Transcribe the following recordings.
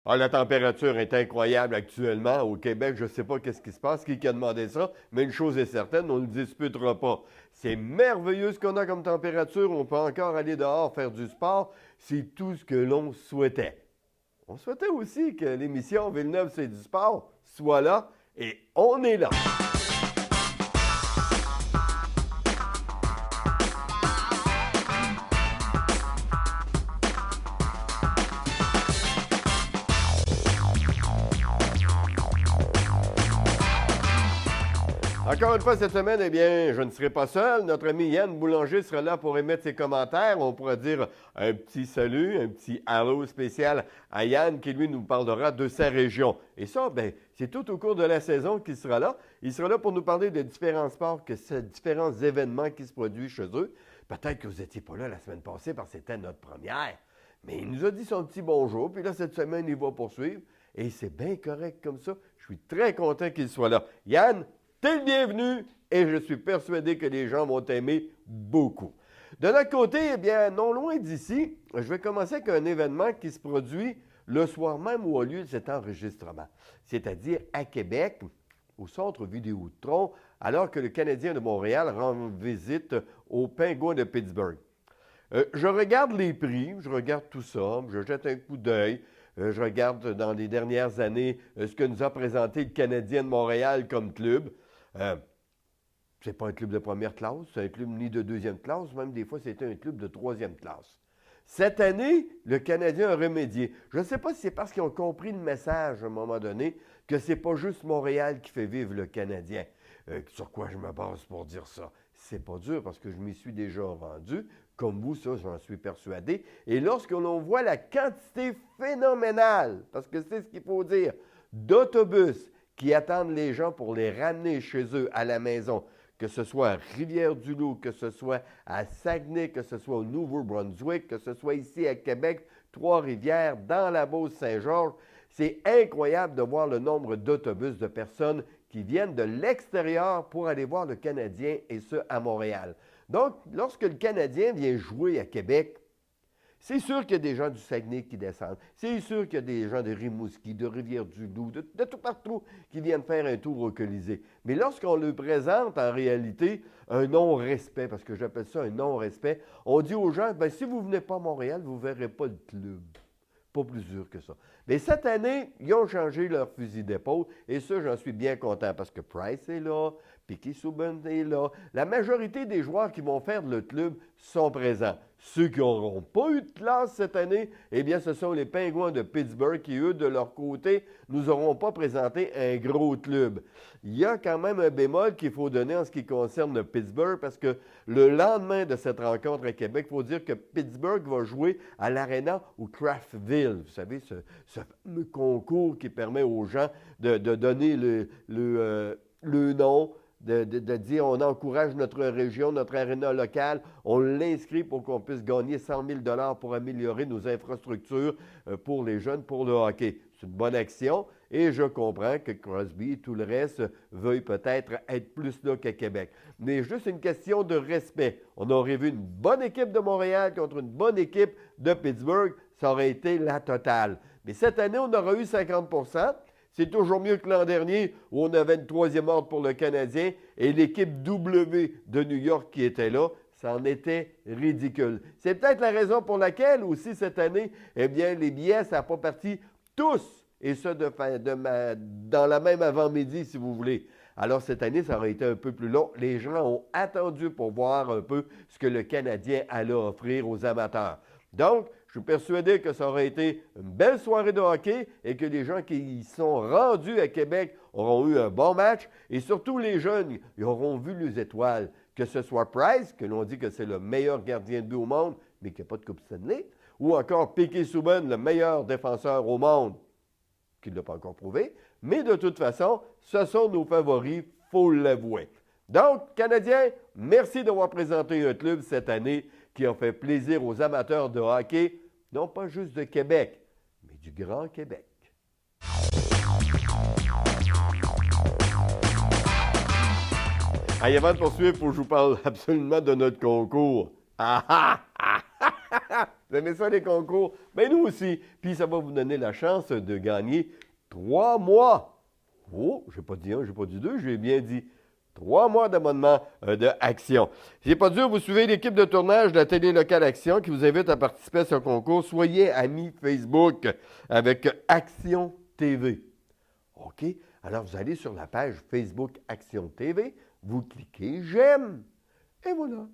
Ah, la température est incroyable actuellement. Au Québec, je ne sais pas qu'est-ce qui se passe, qui a demandé ça, mais une chose est certaine, on ne le disputera pas. C'est merveilleux ce qu'on a comme température. On peut encore aller dehors faire du sport. C'est tout ce que l'on souhaitait. On souhaitait aussi que l'émission Villeneuve, c'est du sport soit là et on est là. Encore une fois cette semaine, eh bien, je ne serai pas seul. Notre ami Yann Boulanger sera là pour émettre ses commentaires. On pourra dire un petit salut, un petit allô spécial à Yann qui, lui, nous parlera de sa région. Et ça, bien, c'est tout au cours de la saison qu'il sera là. Il sera là pour nous parler de différents sports, différents événements qui se produisent chez eux. Peut-être que vous n'étiez pas là la semaine passée parce que c'était notre première. Mais il nous a dit son petit bonjour. Puis là, cette semaine, il va poursuivre. Et c'est bien correct comme ça. Je suis très content qu'il soit là. Yann, t'es le bienvenu et je suis persuadé que les gens vont t'aimer beaucoup. De notre côté, eh bien, non loin d'ici, je vais commencer avec un événement qui se produit le soir même où a lieu cet enregistrement, c'est-à-dire à Québec, au Centre Vidéotron, alors que le Canadien de Montréal rend visite aux Pingouins de Pittsburgh. Je regarde les prix, je regarde tout ça, je jette un coup d'œil. Je regarde dans les dernières années ce que nous a présenté le Canadien de Montréal comme club. C'est pas un club de première classe, c'est un club ni de deuxième classe, même des fois c'était un club de troisième classe. Cette année, le Canadien a remédié. Je ne sais pas si c'est parce qu'ils ont compris le message à un moment donné que c'est pas juste Montréal qui fait vivre le Canadien. Sur quoi je me base pour dire ça? C'est pas dur parce que je m'y suis déjà rendu. Comme vous, ça, j'en suis persuadé. Et lorsque l'on voit la quantité phénoménale, parce que c'est ce qu'il faut dire, d'autobus qui attendent les gens pour les ramener chez eux à la maison, que ce soit à Rivière-du-Loup, que ce soit à Saguenay, que ce soit au Nouveau-Brunswick, que ce soit ici à Québec, Trois-Rivières, dans la Beauce-Saint-Georges, c'est incroyable de voir le nombre d'autobus de personnes qui viennent de l'extérieur pour aller voir le Canadien, et ce, à Montréal. Donc, lorsque le Canadien vient jouer à Québec, c'est sûr qu'il y a des gens du Saguenay qui descendent. C'est sûr qu'il y a des gens de Rimouski, de Rivière-du-Loup, de tout partout qui viennent faire un tour au Colisée. Mais lorsqu'on le présente en réalité un non-respect, parce que j'appelle ça un non-respect, on dit aux gens, bien, si vous ne venez pas à Montréal, vous ne verrez pas le club. Pas plus dur que ça. Mais cette année, ils ont changé leur fusil d'épaule et ça, j'en suis bien content parce que Price est là, Piquet Souban est là. La majorité des joueurs qui vont faire le club sont présents. Ceux qui n'auront pas eu de classe cette année, eh bien, ce sont les Pingouins de Pittsburgh qui, eux, de leur côté, nous auront pas présenté un gros club. Il y a quand même un bémol qu'il faut donner en ce qui concerne le Pittsburgh parce que le lendemain de cette rencontre à Québec, il faut dire que Pittsburgh va jouer à l'Arena ou Craftville. Vous savez, ce fameux concours qui permet aux gens de donner le nom, de dire on encourage notre région, notre aréna locale, on l'inscrit pour qu'on puisse gagner 100 000 $ pour améliorer nos infrastructures pour les jeunes, pour le hockey. C'est une bonne action et je comprends que Crosby et tout le reste veuillent peut-être être plus là qu'à Québec. Mais juste une question de respect. On aurait vu une bonne équipe de Montréal contre une bonne équipe de Pittsburgh, ça aurait été la totale. Mais cette année, on aura eu 50 %. C'est toujours mieux que l'an dernier où on avait une troisième ordre pour le Canadien et l'équipe W de New York qui était là. Ça en était ridicule. C'est peut-être la raison pour laquelle aussi cette année, eh bien, les billets, ça n'a pas parti tous, et ça dans la même avant-midi, si vous voulez. Alors cette année, ça aurait été un peu plus long. Les gens ont attendu pour voir un peu ce que le Canadien allait offrir aux amateurs. Donc, je suis persuadé que ça aurait été une belle soirée de hockey et que les gens qui y sont rendus à Québec auront eu un bon match et surtout les jeunes, ils auront vu les étoiles. Que ce soit Price, que l'on dit que c'est le meilleur gardien de but au monde, mais qui n'a pas de Coupe Stanley, ou encore Piquet Souban, le meilleur défenseur au monde, qui ne l'a pas encore prouvé. Mais de toute façon, ce sont nos favoris, il faut l'avouer. Donc, Canadiens, merci d'avoir présenté un club cette année qui a fait plaisir aux amateurs de hockey, non pas juste de Québec, mais du Grand Québec. Allez, avant de poursuivre, il faut que je vous parle absolument de notre concours. Ah ah! Vous aimez ça, les concours? Bien, nous aussi. Puis ça va vous donner la chance de gagner 3 mois. Oh, j'ai pas dit 1, j'ai pas dit 2, j'ai bien dit 3 mois d'abonnement de Action. C'est pas dur, vous suivez l'équipe de tournage de la télé locale Action qui vous invite à participer à ce concours. Soyez amis Facebook avec Action TV. OK? Alors, vous allez sur la page Facebook Action TV, vous cliquez « J'aime » et voilà.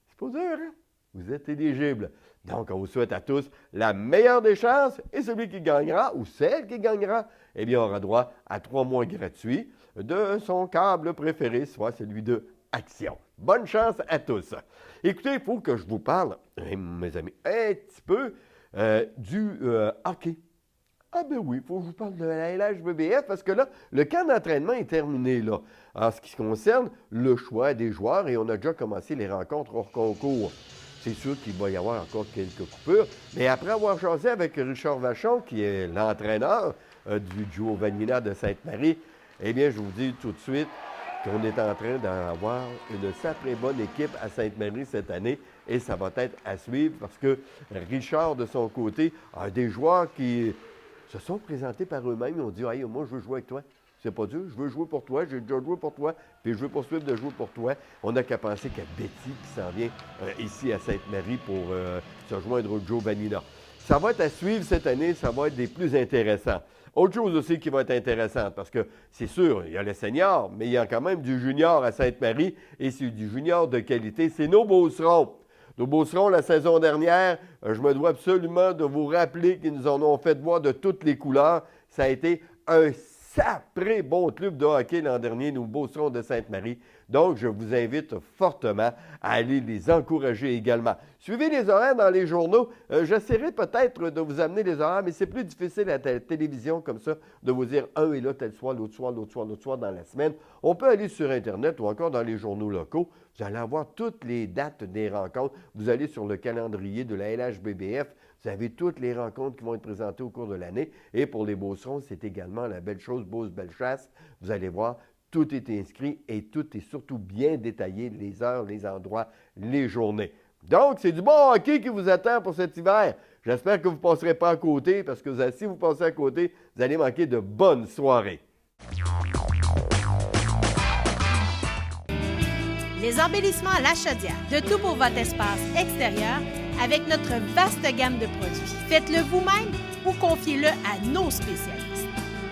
C'est pas dur, hein? Vous êtes éligible. Donc, on vous souhaite à tous la meilleure des chances et celui qui gagnera ou celle qui gagnera, eh bien, aura droit à 3 mois gratuits de son câble préféré, soit celui de Action. Bonne chance à tous. Écoutez, il faut que je vous parle, mes amis, un petit peu du hockey. Ah ben oui, il faut que je vous parle de la LHBBF parce que là, le camp d'entraînement est terminé là. En ce qui concerne le choix des joueurs et on a déjà commencé les rencontres hors concours. C'est sûr qu'il va y avoir encore quelques coupures, mais après avoir jasé avec Richard Vachon, qui est l'entraîneur du duo Vanilla de Sainte-Marie, eh bien, je vous dis tout de suite qu'on est en train d'avoir une sacrée bonne équipe à Sainte-Marie cette année et ça va être à suivre parce que Richard, de son côté, a des joueurs qui se sont présentés par eux-mêmes. Ils ont dit « Hey, moi, je veux jouer avec toi. C'est pas dur. Je veux jouer pour toi. J'ai déjà joué pour toi. Puis je veux poursuivre de jouer pour toi. » On n'a qu'à penser qu'il y a Betty qui s'en vient ici à Sainte-Marie pour se joindre au Joe Vanilla. Ça va être à suivre cette année. Ça va être des plus intéressants. Autre chose aussi qui va être intéressante, parce que c'est sûr, il y a les seniors, mais il y a quand même du junior à Sainte-Marie, et c'est du junior de qualité. C'est nos Beaucerons. Nos Beaucerons, la saison dernière, je me dois absolument de vous rappeler qu'ils nous en ont fait voir de toutes les couleurs. Ça a été un sacré bon club de hockey l'an dernier, nos Beaucerons de Sainte-Marie. Donc, je vous invite fortement à aller les encourager également. Suivez les horaires dans les journaux. J'essaierai peut-être de vous amener les horaires, mais c'est plus difficile à la télévision comme ça, de vous dire un est là tel soir, l'autre soir, l'autre soir, l'autre soir dans la semaine. On peut aller sur Internet ou encore dans les journaux locaux. Vous allez avoir toutes les dates des rencontres. Vous allez sur le calendrier de la LHBBF. Vous avez toutes les rencontres qui vont être présentées au cours de l'année. Et pour les Beaucerons, c'est également la belle chose, Beauce-Bellechasse. Vous allez voir, tout est inscrit et tout est surtout bien détaillé, les heures, les endroits, les journées. Donc, c'est du bon hockey qui vous attend pour cet hiver. J'espère que vous ne passerez pas à côté parce que si vous passez à côté, vous allez manquer de bonnes soirées. Les embellissements à la chaudière, de tout pour votre espace extérieur avec notre vaste gamme de produits. Faites-le vous-même ou confiez-le à nos spécialistes.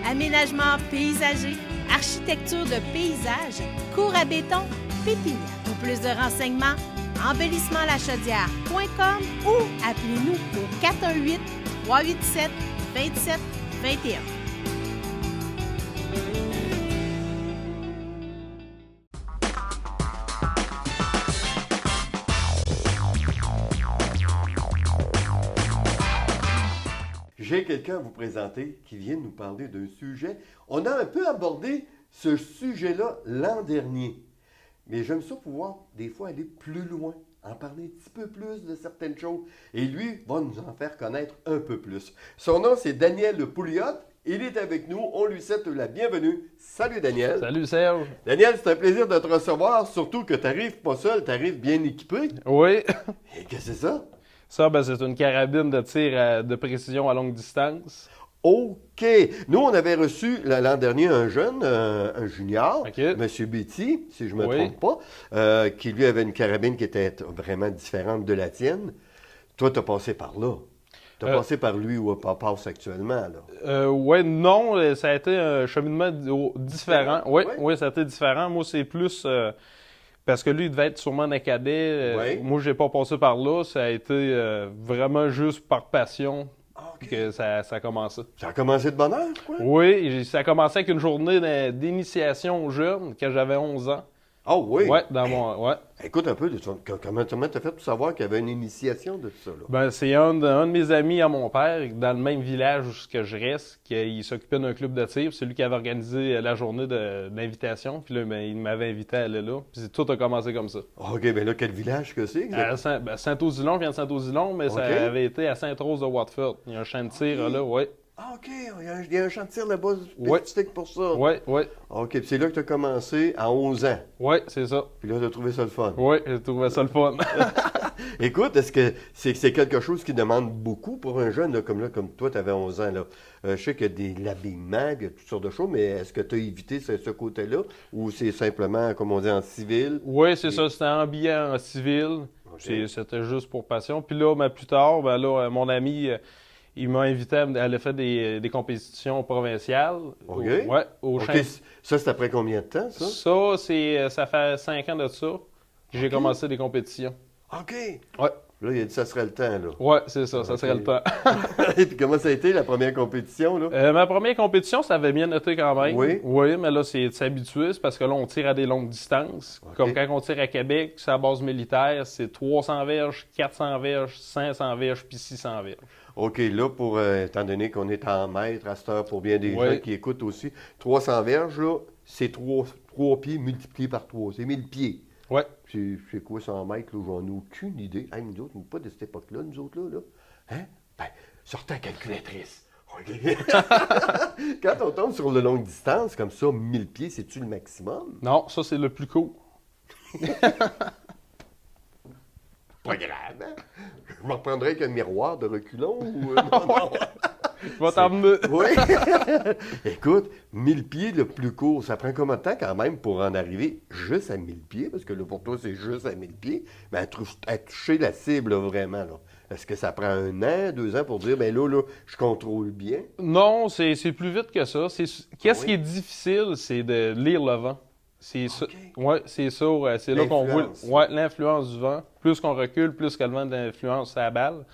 Aménagement paysager, architecture de paysage, cours à béton, pépinière. Pour plus de renseignements, embellissementlachaudière.com ou appelez-nous au 418-387-2721. J'ai quelqu'un à vous présenter qui vient nous parler d'un sujet. On a un peu abordé ce sujet-là l'an dernier. Mais j'aime ça pouvoir, des fois, aller plus loin, en parler un petit peu plus de certaines choses. Et lui va nous en faire connaître un peu plus. Son nom, c'est Daniel Pouliot. Il est avec nous. On lui souhaite la bienvenue. Salut, Daniel. Salut, Serge. Daniel, c'est un plaisir de te recevoir, surtout que tu n'arrives pas seul, tu arrives bien équipé. Oui. Et qu'est-ce que c'est ça? Ça, c'est une carabine de tir de précision à longue distance. OK. Nous, on avait reçu l'an dernier un jeune, un junior, Okay. M. Betty, si je ne me trompe pas, qui lui avait une carabine qui était vraiment différente de la tienne. Toi, tu as passé par là. Tu as passé par lui où on passe actuellement, là. Oui, non, ça a été un cheminement différent. Oui, Ouais. oui, ça a été différent. Moi, c'est plus... parce que lui, il devait être sûrement un cadet. Ouais. Moi, j'ai pas passé par là. Ça a été vraiment juste par passion OK. que ça a commencé. Ça a commencé de bonne heure, quoi? Oui, ça a commencé avec une journée d'initiation aux jeunes quand j'avais 11 ans. Oh oui? Ouais, dans mon... Ouais. Écoute un peu, comment tu as fait pour savoir qu'il y avait une initiation de ça, là? Ben, c'est un de mes amis à mon père, dans le même village où je reste, qui s'occupait d'un club de tir. C'est lui qui avait organisé la journée d'invitation. Puis là, ben, il m'avait invité à aller là. Puis tout a commencé comme ça. OK, bien là, quel village que c'est? À Saint-Osilon, je viens de Saint-Osilon, mais ça OK. avait été à Sainte-Rose de Watford. Il y a un champ de tir là, oui. Ah, OK, il y a un champ de tir là-bas Ouais. spécifique pour ça. Oui, oui. OK, puis c'est là que tu as commencé à 11 ans. Oui, c'est ça. Puis là, tu as trouvé ça le fun. Oui, j'ai trouvé ça le fun. Écoute, est-ce que c'est quelque chose qui demande beaucoup pour un jeune, là, comme toi, tu avais 11 ans, là? Je sais qu'il y a de l'habillement, il y a toutes sortes de choses, mais est-ce que tu as évité ce côté-là ou c'est simplement, comme on dit, en civil? Oui, c'est ça, c'était habillé en civil. OK. C'était juste pour passion. Puis là, plus tard, ben là, mon ami, il m'a invité à aller faire des compétitions provinciales. OK. Ouais, au OK, champ. ça, c'est après combien de temps, ça? Ça fait 5 ans de ça. J'ai OK. commencé des compétitions. OK. Ouais, Là, il a dit ça serait le temps, là. ouais, c'est ça, ça OK. serait le temps. Et puis comment ça a été, la première compétition, là? Ma première compétition, ça avait bien noté quand même. Oui? Oui, mais là, c'est de s'habituer, c'est parce que là, on tire à des longues distances. OK. Comme quand on tire à Québec, c'est à base militaire, c'est 300 verges, 400 verges, 500 verges, puis 600 verges. OK, là, étant donné qu'on est en mètres à cette heure pour bien des Oui. gens qui écoutent aussi, 300 verges, là, c'est 3 pieds multipliés par 3. C'est 1000 pieds. Ouais. C'est quoi 100 mètres, là? J'en ai aucune idée. Hey, nous autres, pas de cette époque-là, nous autres, là. Hein? Ben, sortez la calculatrice. OK. Quand on tombe sur de longue distance, comme ça, 1000 pieds, c'est-tu le maximum? Non, ça, c'est le plus court. Pas grave, hein? Je me reprendrai avec un miroir de reculons ou... non, non. Je vais t'emmener. Oui. Écoute, 1000 pieds le plus court, ça prend combien de temps quand même pour en arriver juste à 1000 pieds? Parce que là, pour toi, c'est juste à 1000 pieds. Mais à toucher la cible, là, vraiment, là. Est-ce que ça prend 1 an, 2 ans pour dire, ben là, je contrôle bien? Non, c'est plus vite que ça. Qu'est-ce oui? qui est difficile, c'est de lire le vent. C'est ça. OK. Ouais, c'est ça. C'est là qu'on voit L'influence. l'influence du vent. Plus qu'on recule, plus que le vent d'influence ça balle.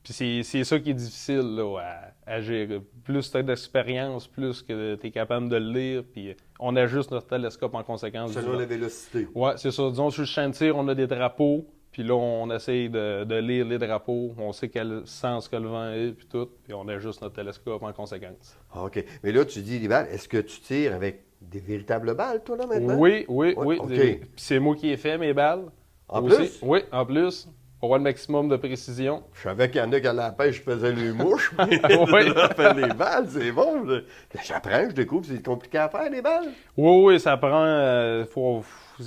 Puis c'est ça qui est difficile là, à gérer. Plus tu as d'expérience, plus que tu es capable de le lire. Puis on ajuste notre télescope en conséquence. Selon la vélocité. Ouais, c'est ça. Disons, sur le champ de tir, on a des drapeaux. Puis là, on essaye de lire les drapeaux. On sait quel sens que le vent est, puis tout. Puis on ajuste notre télescope en conséquence. Ah, OK. Mais là, tu dis les balles, est-ce que tu tires avec des véritables balles, toi, là, maintenant? Oui. Ouais, OK. Puis c'est moi qui ai fait mes balles. En aussi. plus? Oui, en plus. Pour avoir le maximum de précision. Je savais qu'il y en a qui à la pêche faisaient les mouches, mais Oui. là, faire les balles, c'est bon. J'apprends, je découvre, c'est compliqué à faire, les balles. Oui, ça prend.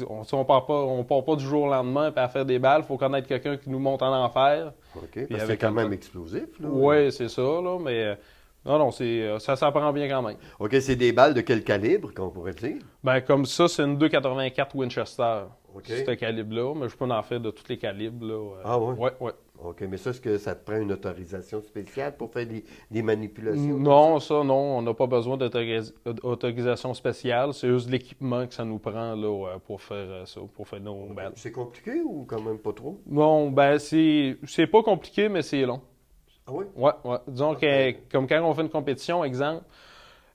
On part pas du jour au lendemain puis à faire des balles. Il faut connaître quelqu'un qui nous monte en enfer. OK, parce que c'est avec quand le même temps. explosif, là. Oui, c'est ça, là. Mais non, ça s'apprend bien quand même. OK, c'est des balles de quel calibre, qu'on pourrait dire? Ben, comme ça, c'est une 2,84 Winchester. OK. Ce calibre-là, mais je peux en faire de tous les calibres. Là. Ah ouais? Ouais. OK, mais ça, est-ce que ça te prend une autorisation spéciale pour faire des manipulations? Non, ça, non. On n'a pas besoin d'autorisation spéciale. C'est juste l'équipement que ça nous prend là, pour faire ça, pour faire nos balles. C'est compliqué ou quand même pas trop? Non, ben, c'est pas compliqué, mais c'est long. Ah oui? Ouais. Disons que, comme quand on fait une compétition, exemple,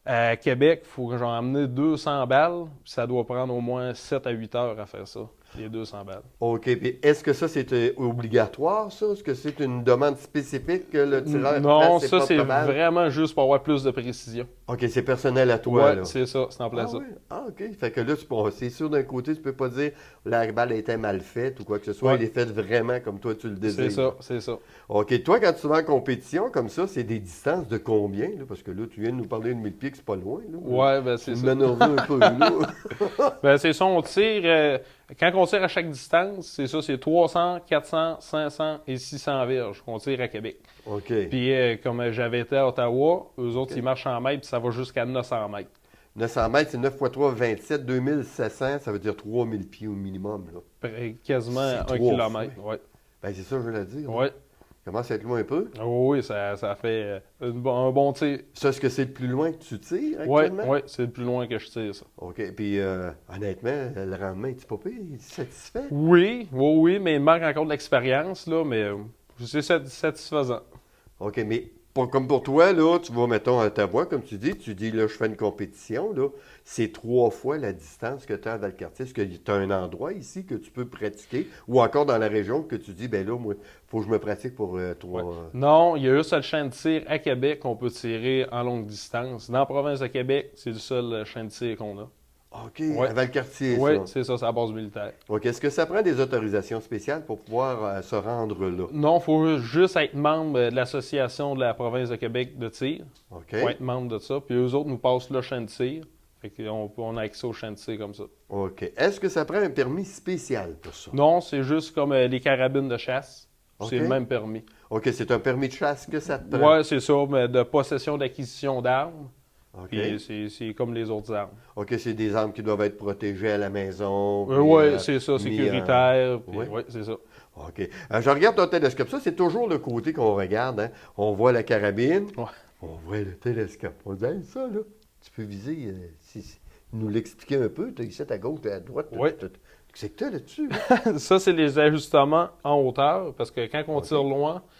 à Québec, il faut que j'en amener 200 balles. Puis ça doit prendre au moins 7 à 8 heures à faire ça, les 200 balles. OK, puis est-ce que ça, c'est obligatoire, ça? Est-ce que c'est une demande spécifique que le tireur Non, fasse ses ça, c'est propres balles? vraiment juste pour avoir plus de précision. OK, c'est personnel à toi, Ouais, là. c'est ça, c'est en plein Ah ça. oui? Ah, OK. Fait que là, c'est sûr, d'un côté, tu peux pas dire la balle était mal faite ou quoi que ce soit. Ouais. Elle est faite vraiment comme toi, tu le désires. C'est ça. OK. Toi, quand tu vas en compétition comme ça, c'est des distances de combien? Là? Parce que là, tu viens de nous parler de 1000 pieds, que c'est pas loin. Là. Ouais, ben c'est Tu ça. me nerves un peu, là. Ben c'est ça, on tire. Quand on tire à chaque distance, c'est ça, c'est 300, 400, 500 et 600 verges qu'on tire à Québec. OK. Puis comme j'avais été à Ottawa, eux autres, ils marchent en mètres, puis ça va jusqu'à 900 mètres. 900 mètres, c'est 9 x 3, 27. 2700, ça veut dire 3000 pieds au minimum. Là. Quasiment C'est 1 3 kilomètre. Ouais. Ben, c'est ça, je veux le dire. Ouais. Commence à être loin un peu. Oui, ça fait un bon tir. Ça, est-ce que c'est le plus loin que tu tires Oui, actuellement? c'est le plus loin que je tire, ça. OK. Puis, honnêtement, le rendement, est-tu pas pire? Es-tu satisfait? Oui, mais il manque encore de l'expérience, là, mais c'est satisfaisant. OK, mais comme pour toi, là, tu vas, mettons, à ta voix, comme tu dis, là, je fais une compétition, là, c'est 3 fois la distance que tu as à Valcartier. Est-ce que tu as un endroit ici que tu peux pratiquer ou encore dans la région que tu dis, ben là, moi, il faut que je me pratique pour 3... Ouais. Non, il y a juste le champ de tir à Québec qu'on peut tirer en longue distance. Dans la province de Québec, c'est le seul champ de tir qu'on a. OK, Ouais. à Valcartier, Oui, ça. c'est ça, c'est la base militaire. OK, est-ce que ça prend des autorisations spéciales pour pouvoir se rendre là? Non, il faut juste être membre de l'Association de la province de Québec de tir. OK. Il faut être membre de ça. Puis eux autres nous passent le champ de tir. Fait qu'on a accès au chantier comme ça. OK. Est-ce que ça prend un permis spécial pour ça? Non, c'est juste comme les carabines de chasse. OK. C'est le même permis. OK, c'est un permis de chasse que ça te prend? Oui, c'est ça, mais de possession d'acquisition d'armes. OK. Puis c'est comme les autres armes. OK, c'est des armes qui doivent être protégées à la maison. Oui, c'est ça, mis sécuritaire. Ouais. Oui, c'est ça. OK. Je regarde ton télescope. Ça, c'est toujours le côté qu'on regarde. Hein. On voit la carabine, Ouais. on voit le télescope. On dit, hey, ça, là, tu peux viser. Nous l'expliquer un peu. Tu as ici à gauche, à droite. Oui. C'est que tu as là-dessus. Là? Ça, c'est les ajustements en hauteur, parce que quand on tire loin, il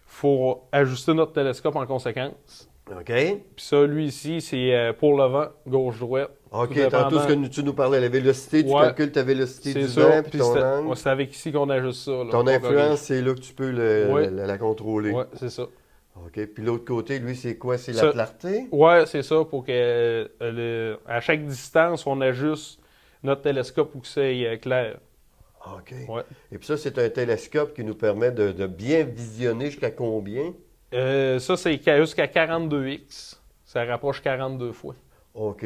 faut ajuster notre télescope en conséquence. OK. Puis ça, lui ici, c'est pour le vent, gauche-droite. OK, Tout tantôt, ce dépendant- que tu nous parlais, la vélocité, tu Ouais. calcules ta vélocité C'est du ça. vent, puis Puis ton c'est angle. c'est avec ici qu'on ajuste ça. Là, Ton qu'on influence, c'est là que tu peux Ouais. la contrôler. corrige. Ouais, c'est ça. OK. Puis l'autre côté, lui, c'est quoi? C'est la Ça- clarté? Ouais, c'est ça, pour que à chaque distance, on ajuste notre télescope pour que ça soit clair. OK. Ouais. Et puis ça, c'est un télescope qui nous permet de bien visionner jusqu'à combien? Ça, c'est jusqu'à 42x. Ça rapproche 42 fois. OK.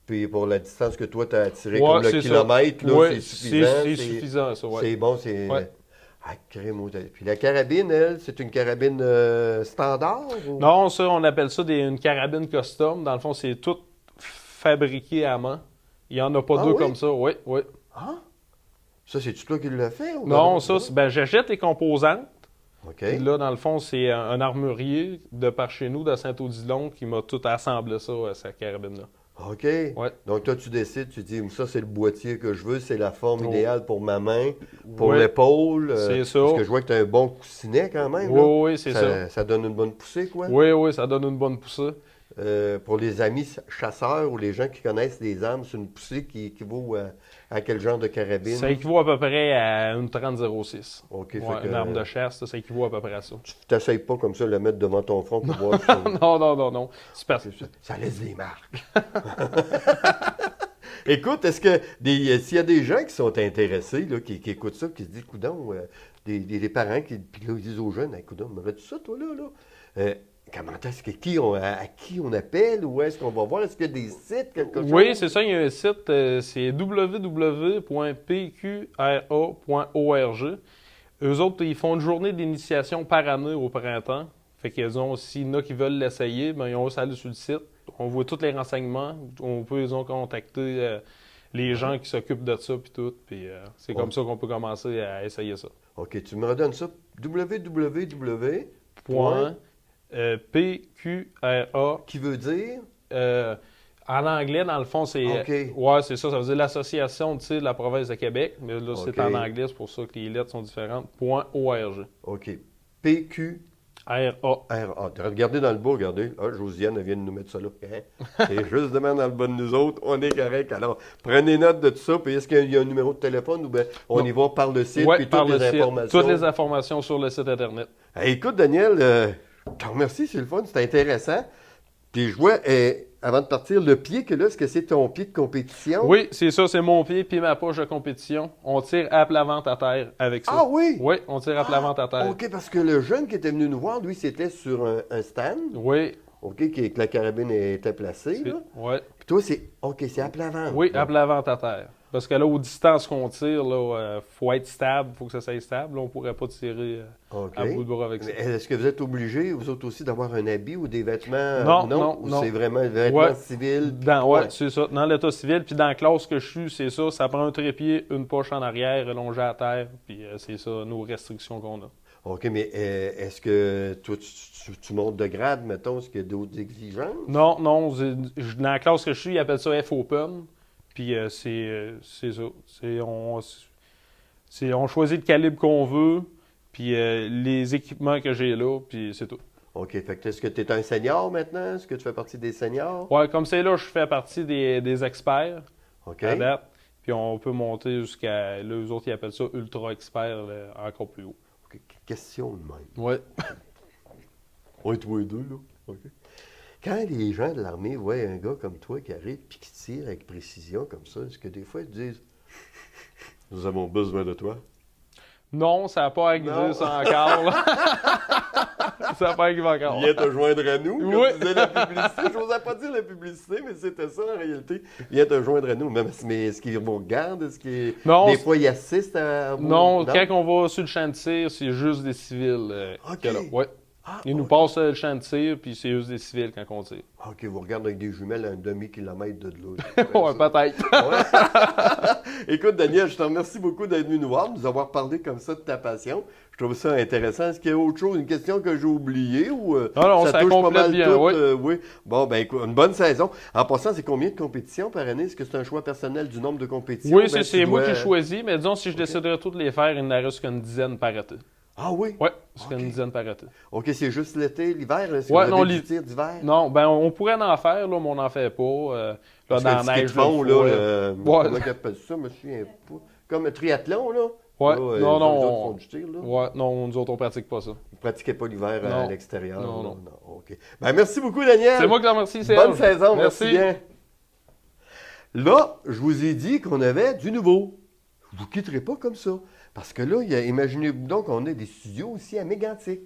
Puis pour la distance que toi, tu as attirée, Ouais, comme le c'est ça. kilomètre, là, Ouais, c'est suffisant. c'est suffisant, ça, ouais. C'est bon, c'est... Ouais. Ah, crème au- Puis la carabine, elle, c'est une carabine standard? Ou... Non, ça, on appelle ça une carabine custom. Dans le fond, c'est tout fabriqué à main. Il n'y en a pas Ah deux oui? comme ça. Oui, oui. Ah? Ça, c'est-tu toi qui l'as fait? Ou Non, dans- ça, j'achète les composantes. OK. Puis là, dans le fond, c'est un armurier de par chez nous, de Saint-Odilon, qui m'a tout assemblé ça, sa carabine-là. OK. Ouais. Donc, toi, tu décides, tu dis, ça, c'est le boîtier que je veux, c'est la forme Oh. idéale pour ma main, pour Ouais. l'épaule. C'est ça. Parce que je vois que tu as un bon coussinet quand même. Oui, là. oui, c'est ça. Ça donne une bonne poussée, quoi. Oui, oui, ça donne une bonne poussée. Pour les amis chasseurs ou les gens qui connaissent les armes, c'est une poussée qui équivaut à quel genre de carabine? Ça équivaut à peu près à une 30-06. OK. Ouais, fait que, une arme de chasse, ça équivaut à peu près à ça. tu t'essayes pas comme ça de le mettre devant ton front pour voir si Non, non, non, non. C'est parce ça laisse des marques. Écoute, est-ce que s'il y a des gens qui sont intéressés, là, qui écoutent ça, qui se disent, coudonc, des parents qui puis là, ils disent aux jeunes, hey, coudonc, me tu ça, toi, là? Comment est-ce que à qui on appelle ou est-ce qu'on va voir? Est-ce qu'il y a des sites, quelque chose? Oui, c'est ça, il y a un site, c'est www.pqra.org. Eux autres, ils font une journée d'initiation par année au printemps. Fait qu'ils ont, s'il y en a qui veulent l'essayer, ben, ils ont juste à aller sur le site. On voit tous les renseignements. On peut, ils ont contacté les gens qui s'occupent de ça, puis tout. Puis c'est comme ça qu'on peut commencer à essayer ça. OK, tu me redonnes ça. www. Point, PQRA. Qui veut dire? En anglais, dans le fond, c'est. OK. Ouais, c'est ça. Ça veut dire l'Association de tir de la province de Québec. Mais là, c'est OK. en anglais, c'est pour ça que les lettres sont différentes. .org. OK. PQRA. RA. Regardez dans le bas, regardez. Ah, Josiane, elle vient de nous mettre ça là. Hein? C'est justement dans le bas de nous autres. On est correct. Alors, prenez note de tout ça. Puis est-ce qu'il y a un numéro de téléphone ou bien on Non. y va par le site Ouais, puis par toutes le les site. informations? Toutes les informations sur le site Internet. Hey, écoute, Daniel, je te remercie, c'est le fun, c'est intéressant. Puis je vois, avant de partir, le pied que là, est-ce que c'est ton pied de compétition? Oui, c'est ça, c'est mon pied puis ma poche de compétition. On tire à plat ventre à terre avec ça. Ah oui? Oui, on tire à plat ventre à terre. OK, parce que le jeune qui était venu nous voir, lui, c'était sur un stand, Oui. OK, que la carabine était placée, là. Oui. Puis toi, c'est à plat ventre. Oui, à plat ventre à terre. Parce que là, aux distances qu'on tire, il faut être stable, il faut que ça soit stable. Là, on ne pourrait pas tirer OK. à bout de bras avec ça. Mais est-ce que vous êtes obligés, vous autres aussi, d'avoir un habit ou des vêtements? Non, Ou non. c'est vraiment des vêtements Ouais. civils? Ouais, c'est ça. Dans l'état civil, puis dans la classe que je suis, c'est ça. Ça prend un trépied, une poche en arrière, allongée à terre, puis c'est ça, nos restrictions qu'on a. OK, mais est-ce que toi, tu montes de grade, mettons, est-ce qu'il y a d'autres exigences? Non, dans la classe que je suis, ils appellent ça F-Open. Puis c'est ça. On choisit le calibre qu'on veut, puis les équipements que j'ai là, puis c'est tout. OK, fait que est-ce que tu es un senior maintenant? Est-ce que tu fais partie des seniors? Ouais, comme c'est là, je fais partie des experts OK. à date. Puis on peut monter jusqu'à. Là, eux autres, ils appellent ça ultra expert, là, encore plus haut. OK, question de même. Ouais. On est tous les deux, là. OK. Quand les gens de l'armée voient un gars comme toi qui arrive et qui tire avec précision comme ça, est-ce que des fois ils disent « Nous avons besoin de toi » Non, ça n'a pas aiguisé Non. ça encore. Là. Ça fait qu'il va encore. Viens te joindre à nous, comme Oui. disait la publicité. Je n'osais pas dire la publicité, mais c'était ça en réalité. Viens te joindre à nous. Mais est-ce qu'ils vous regardent? Est-ce qu'ils... Non, Des fois, ils assistent à vous? Non, quand on va sur le champ de tir, c'est juste des civils. OK. Qui est là. Ouais. Ah, Ils nous passent le champ de tir, puis c'est juste des civils quand on tire. OK, vous regardez avec des jumelles à un demi-kilomètre de là. Ouais, peut-être. Ouais. Écoute, Daniel, je te remercie beaucoup d'être venu nous voir, de nous avoir parlé comme ça de ta passion. Je trouve ça intéressant. Est-ce qu'il y a autre chose, une question que j'ai oubliée ou non, ça ça touche pas complète mal bien, tout? oui. Oui. Bon, ben écoute, une bonne saison. En passant, c'est combien de compétitions par année? Est-ce que c'est un choix personnel du nombre de compétitions? Oui, Ben, c'est tu moi dois- qui choisis, mais disons, si je déciderais toutes les faire, il n'en reste qu'une dizaine par été. Ah oui? Ouais, c'est OK. une dizaine par été. OK, c'est juste l'été, l'hiver? Est-ce que Ouais, vous non, avez du tir d'hiver? Non, ben on pourrait en faire, là, mais on n'en fait pas. Là, Parce dans que la le ski de neige, fond, là, là, ouais. comment ils appellent ça? Je me souviens pas. Comme un triathlon, là? Ouais, Là, non, les non, autres font du tir, là. Ouais, non, nous autres, on pratique pas ça. Vous ne pratiquez pas l'hiver à Non. l'extérieur? Non, là? non. OK. Ben, merci beaucoup, Daniel. C'est moi qui te remercie, Serge. Bonne saison, merci bien. Là, je vous ai dit qu'on avait du nouveau. Je ne vous quitterai pas comme ça. Parce que là, imaginez-vous donc qu'on a des studios aussi à Mégantic.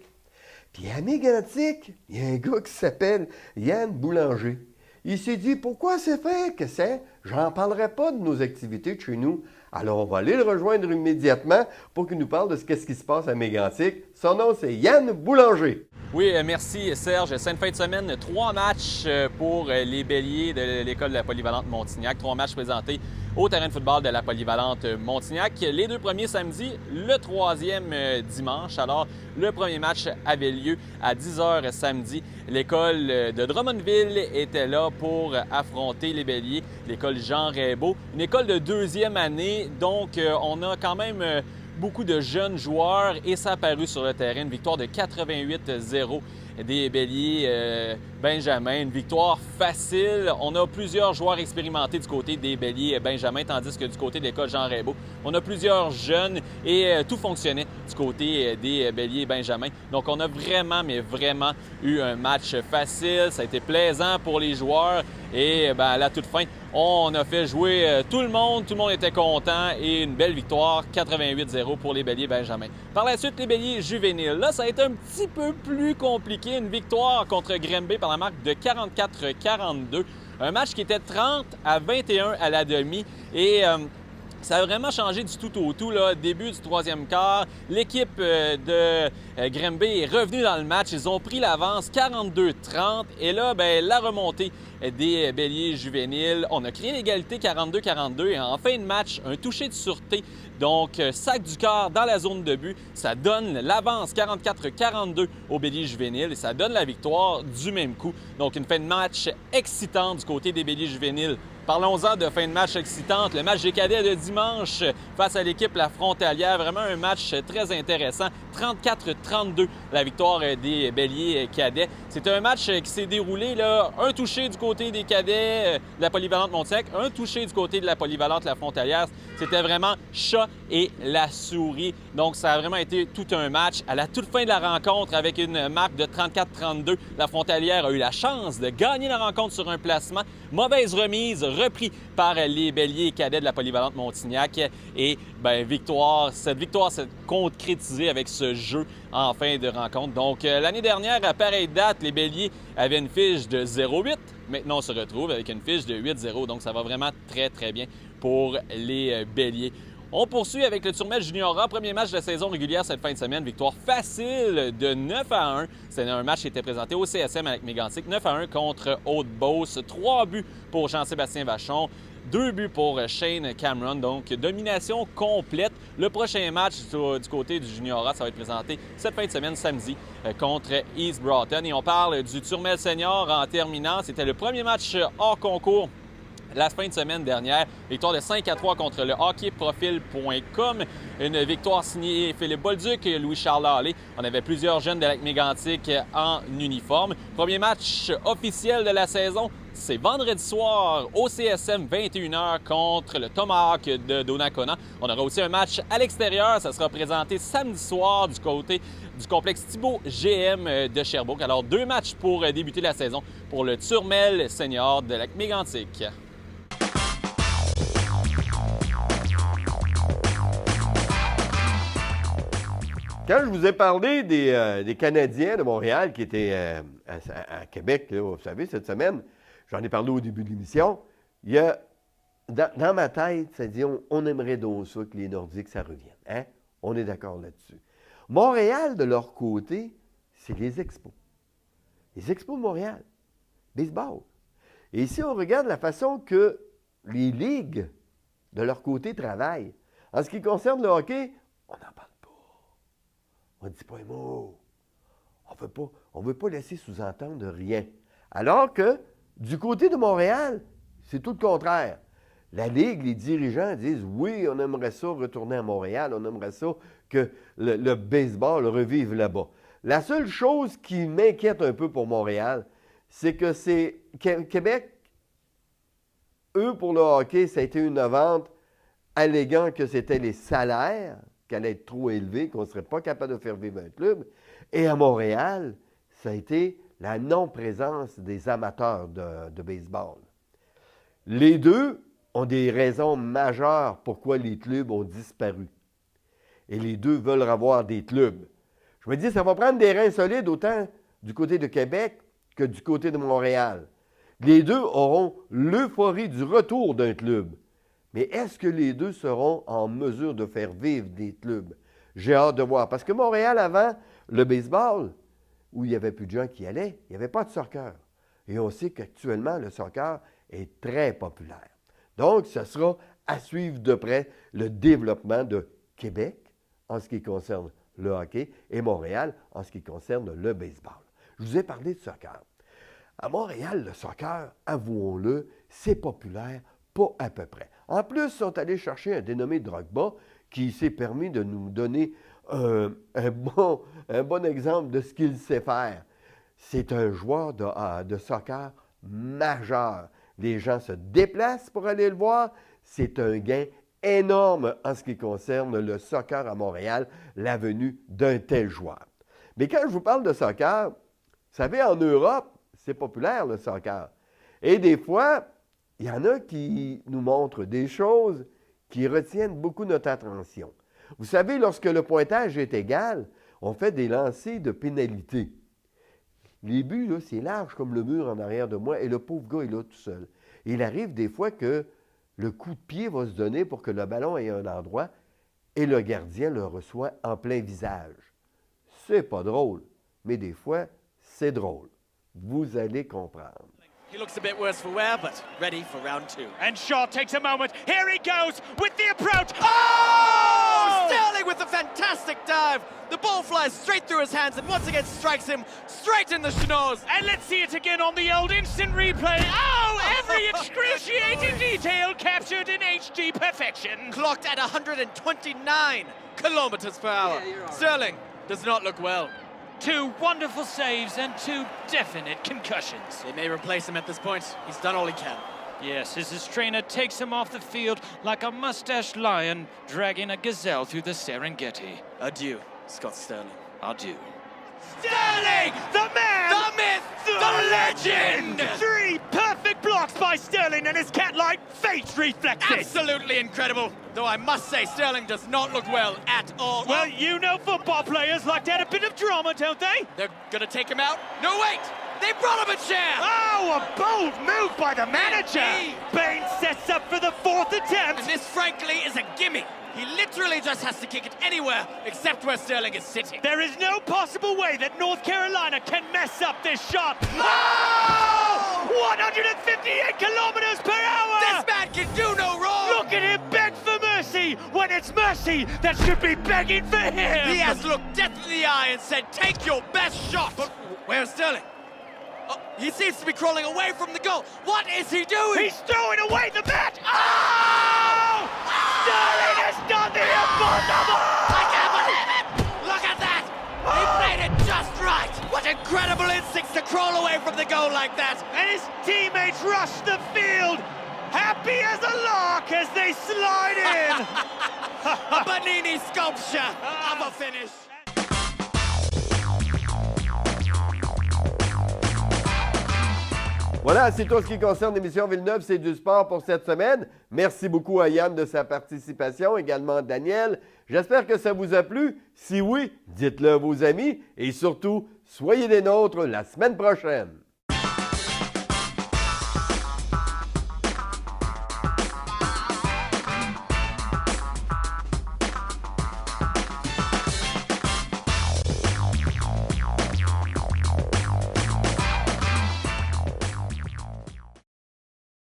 Puis à Mégantic, il y a un gars qui s'appelle Yann Boulanger. Il s'est dit, pourquoi c'est fait que c'est? J'en parlerai pas de nos activités de chez nous. Alors, on va aller le rejoindre immédiatement pour qu'il nous parle de ce qu'est-ce qui se passe à Mégantic. Son nom, c'est Yann Boulanger. Oui, merci Serge. Cette fin de semaine, 3 matchs pour les béliers de l'école de la Polyvalente Montignac. 3 matchs présentés au terrain de football de la Polyvalente Montignac. Les 2 premiers samedi, le 3e dimanche. Alors, le premier match avait lieu à 10h samedi. L'école de Drummondville était là pour affronter les béliers, l'école Jean Raybaud. Une école de 2e année, donc on a quand même beaucoup de jeunes joueurs et ça a paru sur le terrain. Une victoire de 88-0 des béliers Benjamin. Une victoire facile. On a plusieurs joueurs expérimentés du côté des béliers Benjamin, tandis que du côté de l'école Jean Raybaud, on a plusieurs jeunes et tout fonctionnait du côté des béliers Benjamin. Donc on a vraiment, mais vraiment eu un match facile. Ça a été plaisant pour les joueurs et à la toute fin, on a fait jouer tout le monde était content et une belle victoire, 88-0 pour les béliers Benjamin. Par la suite, les béliers juvéniles. Là, ça a été un petit peu plus compliqué. Une victoire contre Grimby par la marque de 44-42. Un match qui était 30-21 à la demi et ça a vraiment changé du tout au tout, là. Début du 3e quart, l'équipe de Grimby est revenue dans le match. Ils ont pris l'avance 42-30 et là, la remontée des béliers juvéniles. On a créé l'égalité 42-42 et en fin de match, un toucher de sûreté. Donc, sac du quart dans la zone de but. Ça donne l'avance 44-42 aux béliers juvéniles et ça donne la victoire du même coup. Donc, une fin de match excitante du côté des béliers juvéniles. Parlons-en de fin de match excitante. Le match des cadets de dimanche face à l'équipe La Frontalière. Vraiment un match très intéressant. 34-32, la victoire des béliers cadets. C'est un match qui s'est déroulé, là, un touché du côté des cadets de la Polyvalente Montignac, un touché du côté de la Polyvalente La Frontalière. C'était vraiment chat et la souris. Donc, ça a vraiment été tout un match. À la toute fin de la rencontre, avec une marque de 34-32, la Frontalière a eu la chance de gagner la rencontre sur un placement. Mauvaise remise, repris par les béliers cadets de la Polyvalente Montignac. Et victoire, cette victoire s'est concrétisée avec ce jeu en fin de rencontre. Donc, l'année dernière, à pareille date, les béliers avaient une fiche de 0-8. Maintenant, on se retrouve avec une fiche de 8-0. Donc, ça va vraiment très, très bien pour les béliers. On poursuit avec le Turmel Juniora. Premier match de la saison régulière cette fin de semaine. Victoire facile de 9-1. C'est un match qui était présenté au CSM avec Mégantic. 9-1 contre Haute-Beauce. 3 buts pour Jean-Sébastien Vachon. 2 buts pour Shane Cameron. Donc, domination complète. Le prochain match du côté du Juniora, ça va être présenté cette fin de semaine, samedi, contre East Broughton. Et on parle du Turmel Senior en terminant. C'était le premier match hors concours la fin de semaine dernière. Victoire de 5-3 contre le hockeyprofil.com. Une victoire signée Philippe Bolduc et Louis-Charles Hallé. On avait plusieurs jeunes de Lac-Mégantic en uniforme. Premier match officiel de la saison, c'est vendredi soir au CSM, 21h contre le Tomahawk de Donnacona. On aura aussi un match à l'extérieur. Ça sera présenté samedi soir du côté du complexe Thibault GM de Sherbrooke. Alors, 2 matchs pour débuter la saison pour le Turmel Senior de Lac-Mégantic. Quand je vous ai parlé des Canadiens de Montréal qui étaient à Québec, là, vous savez, cette semaine, j'en ai parlé au début de l'émission, il y a, dans ma tête, ça dit, on aimerait donc ça que les Nordiques, ça revienne. Hein? On est d'accord là-dessus. Montréal, de leur côté, c'est les Expos. Les Expos de Montréal. Baseball. Et ici, on regarde la façon que les ligues, de leur côté, travaillent. En ce qui concerne le hockey, on n'en parle pas. On ne dit pas un mot. On ne veut pas laisser sous-entendre rien. Alors que, du côté de Montréal, c'est tout le contraire. La Ligue, les dirigeants disent, oui, on aimerait ça retourner à Montréal, on aimerait ça que le baseball revive là-bas. La seule chose qui m'inquiète un peu pour Montréal, c'est que Québec, eux, pour le hockey, ça a été une vente alléguant que c'était les salaires qui allaient être trop élevés, qu'on ne serait pas capable de faire vivre un club. Et à Montréal, ça a été la non-présence des amateurs de baseball. Les deux ont des raisons majeures pourquoi les clubs ont disparu. Et les deux veulent avoir des clubs. Je me dis, ça va prendre des reins solides autant du côté de Québec que du côté de Montréal. Les deux auront l'euphorie du retour d'un club. Mais est-ce que les deux seront en mesure de faire vivre des clubs? J'ai hâte de voir. Parce que Montréal, avant, le baseball, où il n'y avait plus de gens qui allaient, il n'y avait pas de soccer. Et on sait qu'actuellement, le soccer est très populaire. Donc, ce sera à suivre de près le développement de Québec en ce qui concerne le hockey et Montréal en ce qui concerne le baseball. Je vous ai parlé de soccer. À Montréal, le soccer, avouons-le, c'est populaire, pas à peu près. En plus, ils sont allés chercher un dénommé Drogba qui s'est permis de nous donner un bon exemple de ce qu'il sait faire. C'est un joueur de soccer majeur. Les gens se déplacent pour aller le voir. C'est un gain énorme en ce qui concerne le soccer à Montréal, la venue d'un tel joueur. Mais quand je vous parle de soccer, vous savez, en Europe, c'est populaire le soccer. Et des fois, il y en a qui nous montrent des choses qui retiennent beaucoup notre attention. Vous savez, lorsque le pointage est égal, on fait des lancers de pénalité. Les buts, là, c'est large comme le mur en arrière de moi et le pauvre gars est là tout seul. Il arrive des fois que le coup de pied va se donner pour que le ballon ait un endroit et le gardien le reçoit en plein visage. C'est pas drôle, mais des fois, c'est drôle. Vous allez comprendre. He looks a bit worse for wear, but ready for round two. And Shaw takes a moment. Here he goes with the approach. Oh! Sterling with a fantastic dive. The ball flies straight through his hands and once again strikes him straight in the schnoz. And let's see it again on the old instant replay. Oh, every excruciating detail captured in HD perfection. Clocked at 129 kilometers per hour. Sterling does not look well. 2 wonderful saves and 2 definite concussions. They may replace him at this point. He's done all he can. Yes, as his trainer takes him off the field like a mustached lion dragging a gazelle through the Serengeti. Adieu, Scott Sterling. Adieu. Sterling! The man! The myth! The legend! 3 perfect blocks by Sterling and his cat-like face reflexes. Absolutely incredible. Though I must say, Sterling does not look well at all. Well, you know football players like to add a bit of drama, don't they? They're gonna take him out. No, wait! They brought him a chair! Oh, a bold move by the manager! Bain sets up for the 4th attempt. And this, frankly, is a gimme. He literally just has to kick it anywhere except where Sterling is sitting. There is no possible way that North Carolina can mess up this shot. Oh! 158 kilometers per hour! This man can do no wrong! Look at him beg for mercy when it's mercy that should be begging for him! He has looked death in the eye and said, take your best shot! But where's Sterling? Oh, he seems to be crawling away from the goal. What is he doing? He's throwing away the bat! Oh! Sterling has done the impossible! I can't believe it! Look at that! He played it just right! What incredible instincts to crawl away from the goal like that! And his teammates rush the field, happy as a lark as they slide in! A Bernini sculpture of a finish! Voilà, c'est tout ce qui concerne l'émission Villeneuve, c'est du sport pour cette semaine. Merci beaucoup à Yann de sa participation, également Daniel. J'espère que ça vous a plu. Si oui, dites-le à vos amis et surtout, soyez des nôtres la semaine prochaine.